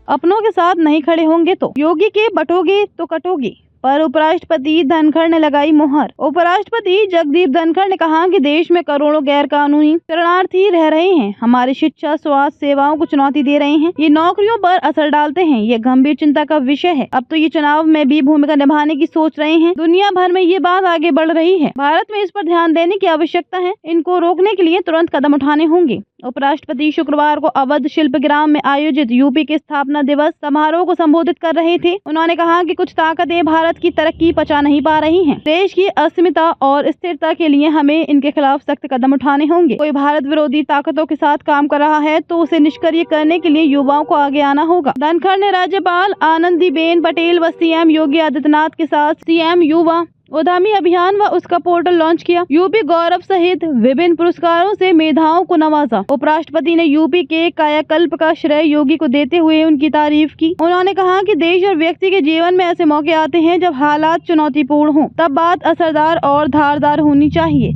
अपनों के साथ नहीं खड़े होंगे तो योगी के बटोगे तो कटोगे पर उपराष्ट्रपति धनखड़ ने लगाई मुहर। उपराष्ट्रपति जगदीप धनखड़ ने कहा कि देश में करोड़ों गैर कानूनी शरणार्थी रह रहे हैं, हमारी शिक्षा स्वास्थ्य सेवाओं को चुनौती दे रहे हैं, ये नौकरियों पर असर डालते हैं, ये गंभीर चिंता का विषय है। अब तो ये चुनाव में भी भूमिका निभाने की सोच रहे हैं। दुनिया भर में ये बात आगे बढ़ रही है। भारत में इस पर ध्यान देने की आवश्यकता है। इनको रोकने के लिए तुरंत कदम उठाने होंगे। उपराष्ट्रपति शुक्रवार को अवध शिल्पग्राम में आयोजित यूपी के स्थापना दिवस समारोह को संबोधित कर रहे थे। उन्होंने कहा कि कुछ ताकतें भारत की तरक्की पचा नहीं पा रही हैं। देश की अस्मिता और स्थिरता के लिए हमें इनके खिलाफ सख्त कदम उठाने होंगे। कोई भारत विरोधी ताकतों के साथ काम कर रहा है तो उसे निष्क्रिय करने के लिए युवाओं को आगे आना होगा। धनखड़ ने राज्यपाल आनंदीबेन पटेल व सीएम योगी आदित्यनाथ के साथ सीएम युवा उद्यमी अभियान व उसका पोर्टल लॉन्च किया। यूपी गौरव सहित विभिन्न पुरस्कारों से मेधाओं को नवाजा। उपराष्ट्रपति ने यूपी के कायाकल्प का श्रेय योगी को देते हुए उनकी तारीफ की। उन्होंने कहा कि देश और व्यक्ति के जीवन में ऐसे मौके आते हैं जब हालात चुनौतीपूर्ण हों, तब बात असरदार और धारदार होनी चाहिए।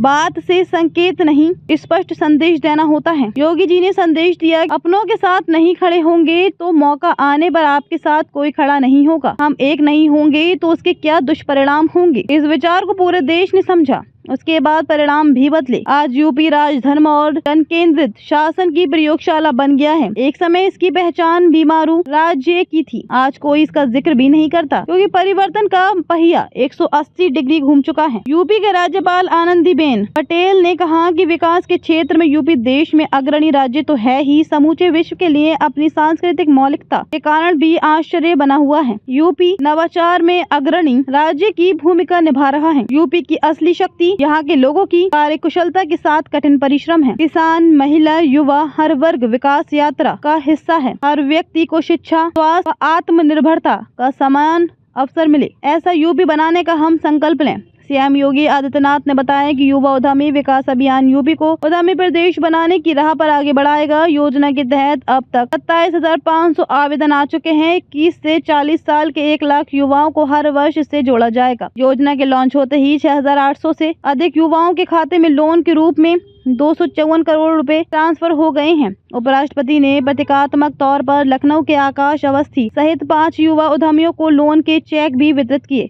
बात से संकेत नहीं, स्पष्ट संदेश देना होता है। योगी जी ने संदेश दिया, अपनों के साथ नहीं खड़े होंगे तो मौका आने पर आपके साथ कोई खड़ा नहीं होगा। हम एक नहीं होंगे तो उसके क्या दुष्परिणाम होंगे। इस विचार को पूरे देश ने समझा। उसके बाद परिणाम भी बदले। आज यूपी राजधर्म और जन केंद्रित शासन की प्रयोगशाला बन गया है। एक समय इसकी पहचान बीमारू राज्य की थी। आज कोई इसका जिक्र भी नहीं करता क्योंकि परिवर्तन का पहिया 180 डिग्री घूम चुका है। यूपी के राज्यपाल आनंदीबेन पटेल ने कहा कि विकास के क्षेत्र में यूपी देश में अग्रणी राज्य तो है ही, समूचे विश्व के लिए अपनी सांस्कृतिक मौलिकता के कारण भी आश्चर्य बना हुआ है। यूपी नवाचार में अग्रणी राज्य की भूमिका निभा रहा है। यूपी की असली शक्ति यहाँ के लोगों की कार्यकुशलता के साथ कठिन परिश्रम है। किसान, महिला, युवा, हर वर्ग विकास यात्रा का हिस्सा है। हर व्यक्ति को शिक्षा, स्वास्थ्य, आत्मनिर्भरता का समान अवसर मिले, ऐसा यूपी बनाने का हम संकल्प लें। सीएम योगी आदित्यनाथ ने बताया कि युवा उद्यमी विकास अभियान यूपी को उद्यमी प्रदेश बनाने की राह पर आगे बढ़ाएगा। योजना के तहत अब तक 27,500 आवेदन आ चुके हैं। 21 से 40 साल के 1 लाख युवाओं को हर वर्ष इससे जोड़ा जाएगा। योजना के लॉन्च होते ही 6,800 से अधिक युवाओं के खाते में लोन के रूप में 254 करोड़ रुपए ट्रांसफर हो गए हैं। उपराष्ट्रपति ने प्रतीकात्मक तौर पर लखनऊ के आकाश अवस्थी सहित 5 युवा उद्यमियों को लोन के चेक भी वितरित किए।